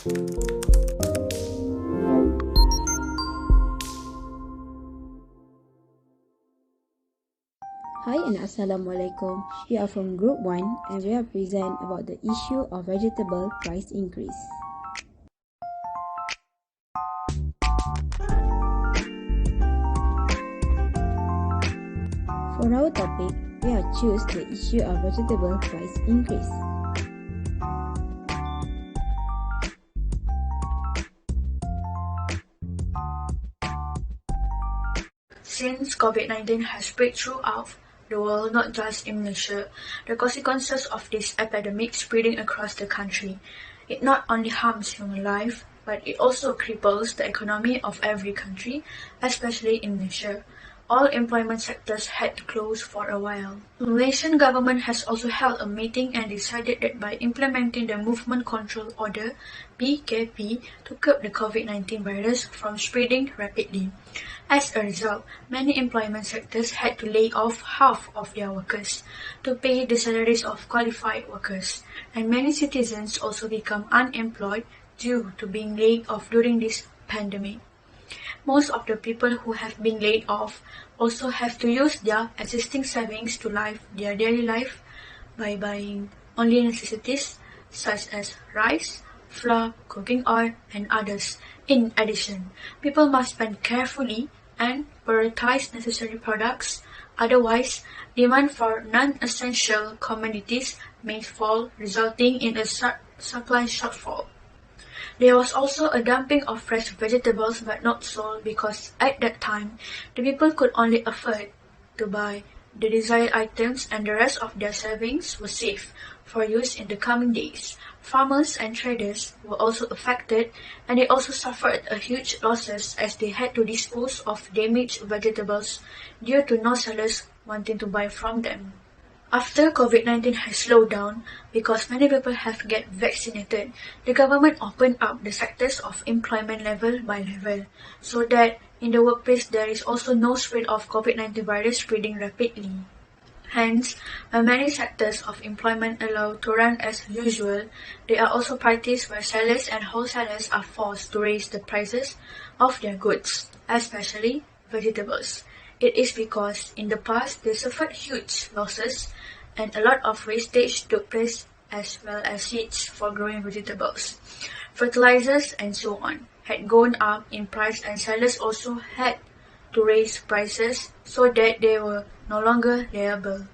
Hi and Assalamualaikum. We are from Group 1 and we are present about the issue of vegetable price increase. For our topic, we have choose the issue of vegetable price increase. Since COVID-19 has spread throughout the world, not just in Malaysia, the consequences of this epidemic spreading across the country, it not only harms human life, but it also cripples the economy of every country, especially in Malaysia. All employment sectors had to close for a while. The Malaysian government has also held a meeting and decided that by implementing the Movement Control Order (BKP) to curb the COVID-19 virus from spreading rapidly. As a result, many employment sectors had to lay off half of their workers to pay the salaries of qualified workers, and many citizens also become unemployed due to being laid off during this pandemic. Most of the people who have been laid off also have to use their existing savings to live their daily life by buying only necessities such as rice, flour, cooking oil, and others. In addition, people must spend carefully and prioritize necessary products, otherwise, demand for non-essential commodities may fall, resulting in a supply shortfall. There was also a dumping of fresh vegetables but not sold because at that time, the people could only afford to buy the desired items and the rest of their savings was saved for use in the coming days. Farmers and traders were also affected and they also suffered a huge losses as they had to dispose of damaged vegetables due to no sellers wanting to buy from them. After COVID-19 has slowed down because many people have get vaccinated, the government opened up the sectors of employment level by level so that in the workplace there is also no spread of COVID-19 virus spreading rapidly. Hence, when many sectors of employment allowed to run as usual, there are also parties where sellers and wholesalers are forced to raise the prices of their goods, especially vegetables. It is because in the past they suffered huge losses and a lot of wastage took place as well as seeds for growing vegetables. Fertilizers and so on had gone up in price and sellers also had to raise prices so that they were no longer liable.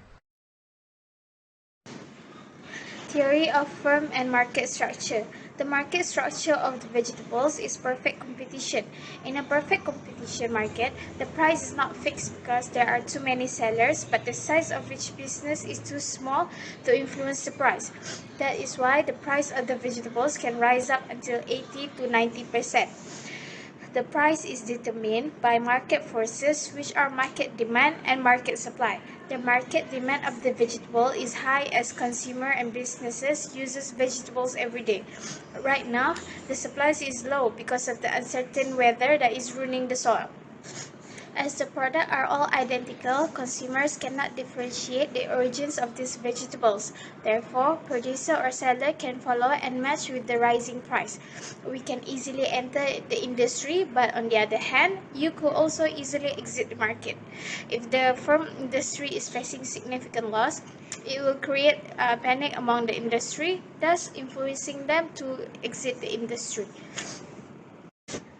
Theory of firm and market structure. The market structure of the vegetables is perfect competition. In a perfect competition market, the price is not fixed because there are too many sellers, but the size of each business is too small to influence the price. That is why the price of the vegetables can rise up until 80 to 90%. The price is determined by market forces, which are market demand and market supply. The market demand of the vegetable is high as consumer and businesses uses vegetables every day. Right now, the supply is low because of the uncertain weather that is ruining the soil. As the products are all identical, consumers cannot differentiate the origins of these vegetables. Therefore, producer or seller can follow and match with the rising price. We can easily enter the industry, but on the other hand, you could also easily exit the market. If the farm industry is facing significant loss, it will create a panic among the industry, thus influencing them to exit the industry.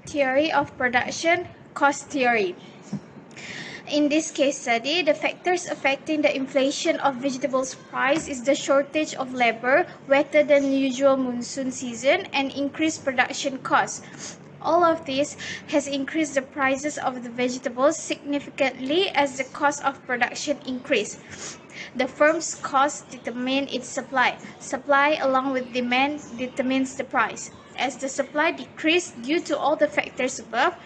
Theory of production, cost theory. In this case study, the factors affecting the inflation of vegetables price is the shortage of labor, wetter than usual monsoon season, and increased production costs. All of this has increased the prices of the vegetables significantly as the cost of production increased. The firm's cost determine its supply. Supply along with demand determines the price. As the supply decreased due to all the factors above,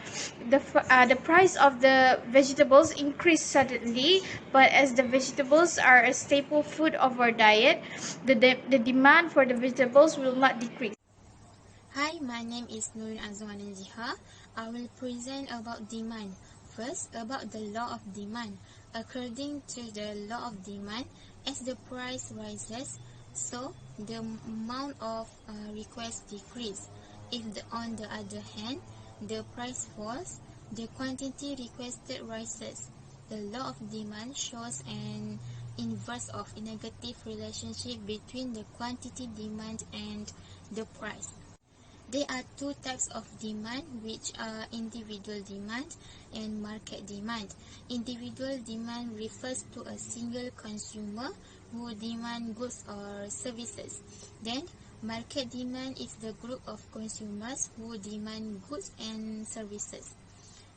the price of the vegetables increased suddenly, but as the vegetables are a staple food of our diet, the demand for the vegetables will not decrease. Hi, my name is Norlinda. I will present about demand. First, about the law of demand. According to the law of demand, as the price rises, so the amount of requests decrease. On the other hand, the price falls, the quantity requested rises. The law of demand shows an inverse of a negative relationship between the quantity demand and the price. There are two types of demand, which are individual demand and market demand. Individual demand refers to a single consumer who demand goods or services. Then, market demand is the group of consumers who demand goods and services.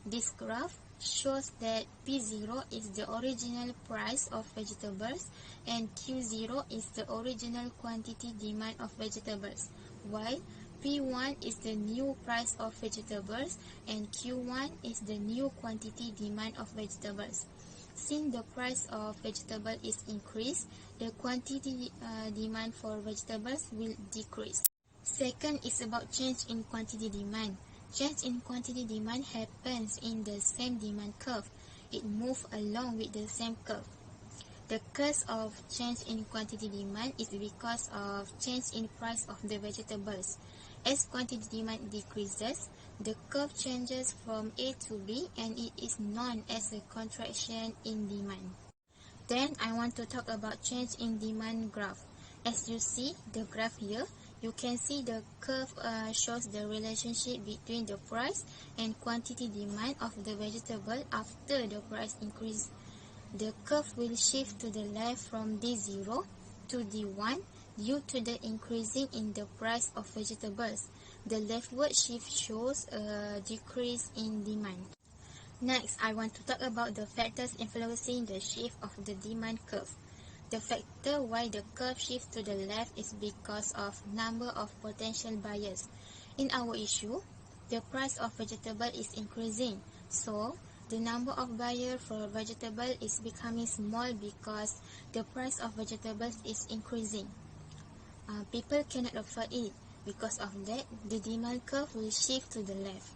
This graph shows that P0 is the original price of vegetables and Q0 is the original quantity demand of vegetables, while P1 is the new price of vegetables and Q1 is the new quantity demand of vegetables. Since the price of vegetable is increased, the quantity demand for vegetables will decrease. Second is about change in quantity demand. Change in quantity demand happens in the same demand curve. It moves along with the same curve. The cause of change in quantity demand is because of change in price of the vegetables. As quantity demand decreases, the curve changes from A to B and it is known as a contraction in demand. Then I want to talk about change in demand graph. As you see the graph here, you can see the curve shows the relationship between the price and quantity demand of the vegetable after the price increase. The curve will shift to the left from D0 to D1 due to the increasing in the price of vegetables. The leftward shift shows a decrease in demand. Next, I want to talk about the factors influencing the shift of the demand curve. The factor why the curve shifts to the left is because of number of potential buyers. In our issue, the price of vegetable is increasing, so the number of buyers for vegetable is becoming small because the price of vegetables is increasing. People cannot afford it. Because of that, the demand curve will shift to the left.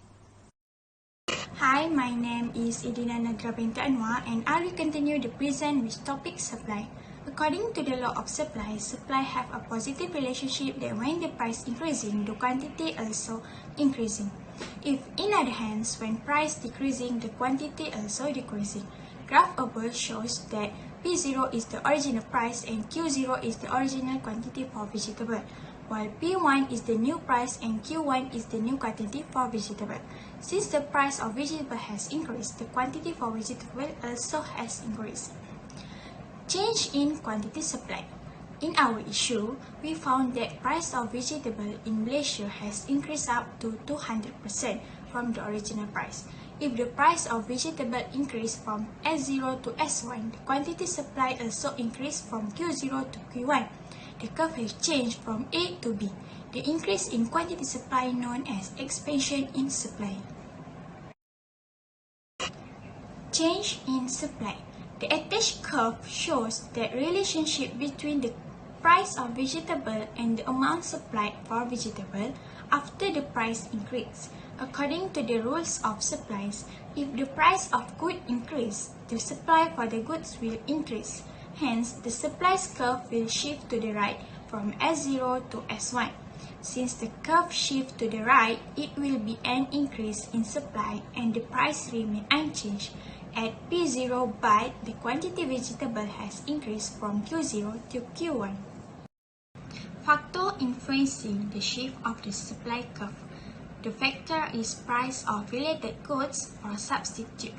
Hi, my name is Idina Nagra binti Anwar and I will continue the present with topic supply. According to the law of supply, supply have a positive relationship that when the price increasing, the quantity also increasing. If in other hands, when price decreasing, the quantity also decreasing. Graph above shows that P0 is the original price and Q0 is the original quantity for vegetable, while P1 is the new price and Q1 is the new quantity for vegetable. Since the price of vegetable has increased, the quantity for vegetable also has increased. Change in quantity supply. In our issue, we found that price of vegetable in Malaysia has increased up to 200% from the original price. If the price of vegetable increased from S0 to S1, the quantity supply also increased from Q0 to Q1. The curve has changed from A to B. The increase in quantity supply known as expansion in supply. Change in supply. The attached curve shows the relationship between the price of vegetable and the amount supplied for vegetable after the price increase. According to the rules of supplies, if the price of good increase, the supply for the goods will increase. Hence, the supplies curve will shift to the right from S0 to S1. Since the curve shifts to the right, it will be an increase in supply and the price remain unchanged at P0, but the quantity vegetable has increased from Q0 to Q1. Factor influencing the shift of the supply curve. The factor is price of related goods or substitute.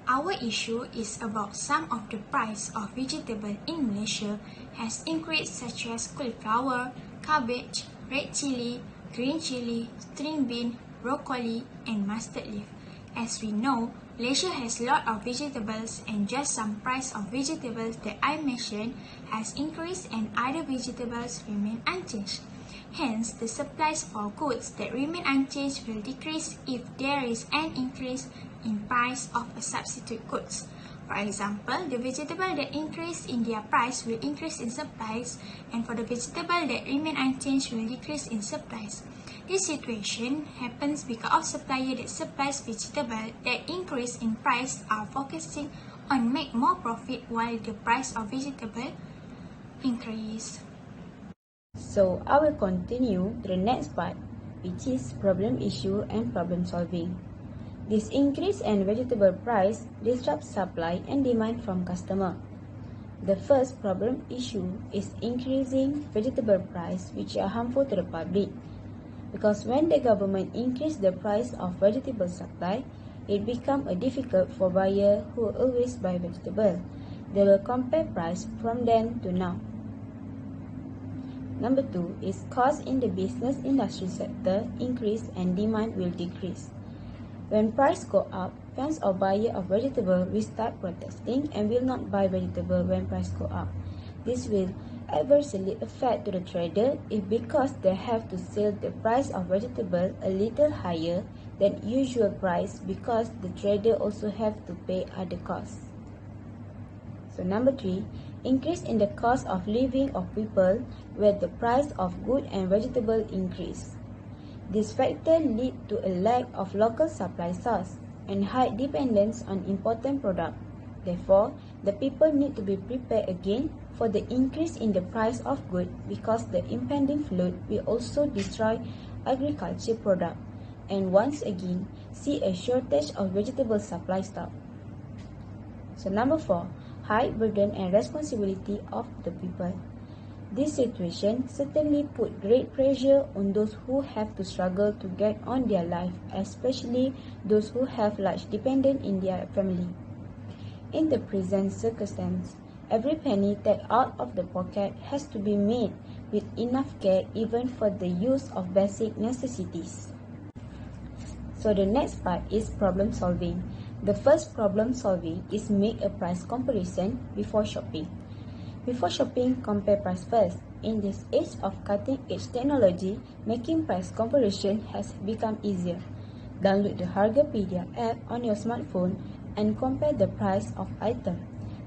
Our issue is about some of the price of vegetable in Malaysia has increased, such as cauliflower, cabbage, red chili, green chili, string bean, broccoli, and mustard leaf. As we know, Malaysia has a lot of vegetables and just some price of vegetables that I mentioned has increased and other vegetables remain unchanged. Hence, the supplies for goods that remain unchanged will decrease if there is an increase in price of a substitute goods. For example, the vegetable that increase in their price will increase in supplies, and for the vegetable that remain unchanged will decrease in supplies. This situation happens because of supplier that supplies vegetable that increase in price are focusing on make more profit while the price of vegetable increase. So I will continue to the next part. which is problem issue and problem solving. This increase in vegetable price disrupts supply and demand from customer. The first problem issue is increasing vegetable price, which are harmful to the public. Because when the government increase the price of vegetable supply, it becomes difficult for buyers who always buy vegetable. They will compare price from then to now. Number 2 is cost in the business industry sector increase and demand will decrease. When price go up, fans or buyer of vegetable will start protesting and will not buy vegetable when price go up. This will adversely affect to the trader if because they have to sell the price of vegetable a little higher than usual price because the trader also have to pay other costs. So number 3, increase in the cost of living of people where the price of good and vegetable increase. This factor lead to a lack of local supply source and high dependence on important product. Therefore, the people need to be prepared again for the increase in the price of good because the impending flood will also destroy agriculture product and once again see a shortage of vegetable supply stock. So number 4, high burden and responsibility of the people. This situation certainly put great pressure on those who have to struggle to get on their life, especially those who have large dependent in their family. In the present circumstance, every penny taken out of the pocket has to be made with enough care even for the use of basic necessities. So the next part is problem solving. The first problem solving is make a price comparison before shopping. Before shopping, compare price first. In this age of cutting-edge technology, making price comparison has become easier. Download the Hargapedia app on your smartphone and compare the price of items.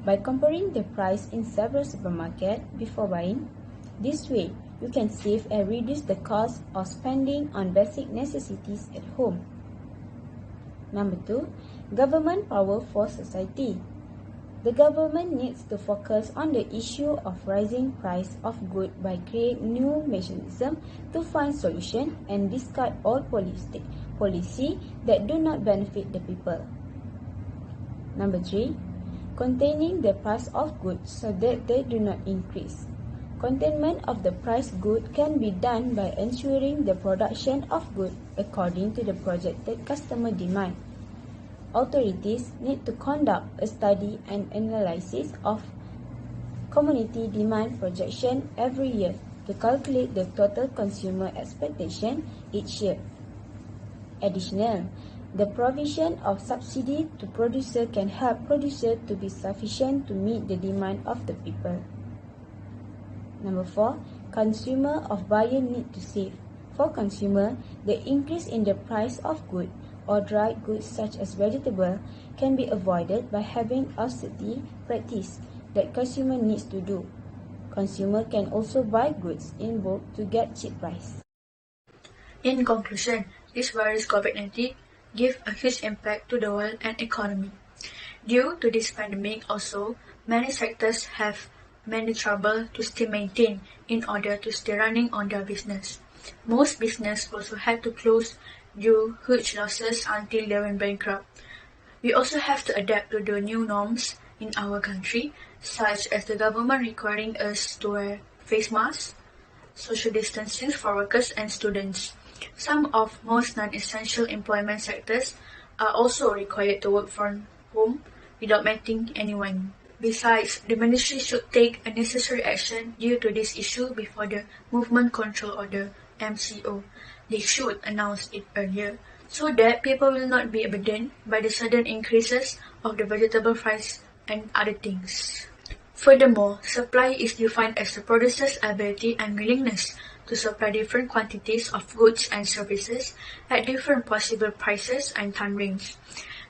By comparing the price in several supermarkets before buying, this way you can save and reduce the cost of spending on basic necessities at home. Number 2, government power for society. The government needs to focus on the issue of rising price of goods by creating new mechanisms to find solutions and discard all policy that do not benefit the people. Number 3, containing the price of goods so that they do not increase. Containment of the price good can be done by ensuring the production of goods according to the projected customer demand. Authorities need to conduct a study and analysis of community demand projection every year to calculate the total consumer expectation each year. Additionally, the provision of subsidy to producer can help producer to be sufficient to meet the demand of the people. Number 4, consumer of buyer need to save. For consumer, the increase in the price of goods or dry goods such as vegetable can be avoided by having austerity practice that consumer needs to do. Consumer can also buy goods in bulk to get cheap price. In conclusion, this virus COVID-19 gave a huge impact to the world and economy. Due to this pandemic also, many sectors have many trouble to still maintain in order to stay running on their business. Most business also had to close due huge losses until they went bankrupt. We also have to adapt to the new norms in our country, such as the government requiring us to wear face masks, social distancing for workers and students. Some of most non-essential employment sectors are also required to work from home without meeting anyone. Besides, the ministry should take a necessary action due to this issue before the Movement Control Order (MCO). They should announce it earlier so that people will not be burdened by the sudden increases of the vegetable price and other things. Furthermore, supply is defined as the producer's ability and willingness to supply different quantities of goods and services at different possible prices and time range.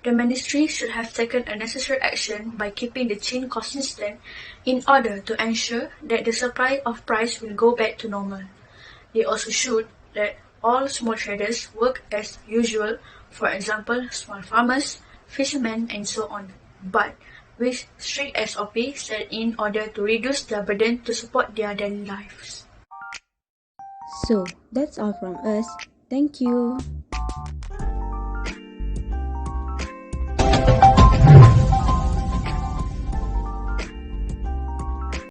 The ministry should have taken a necessary action by keeping the chain consistent in order to ensure that the supply of price will go back to normal. They also should let all small traders work as usual, for example, small farmers, fishermen, and so on, but with strict SOP set in order to reduce their burden to support their daily lives. So, that's all from us. Thank you.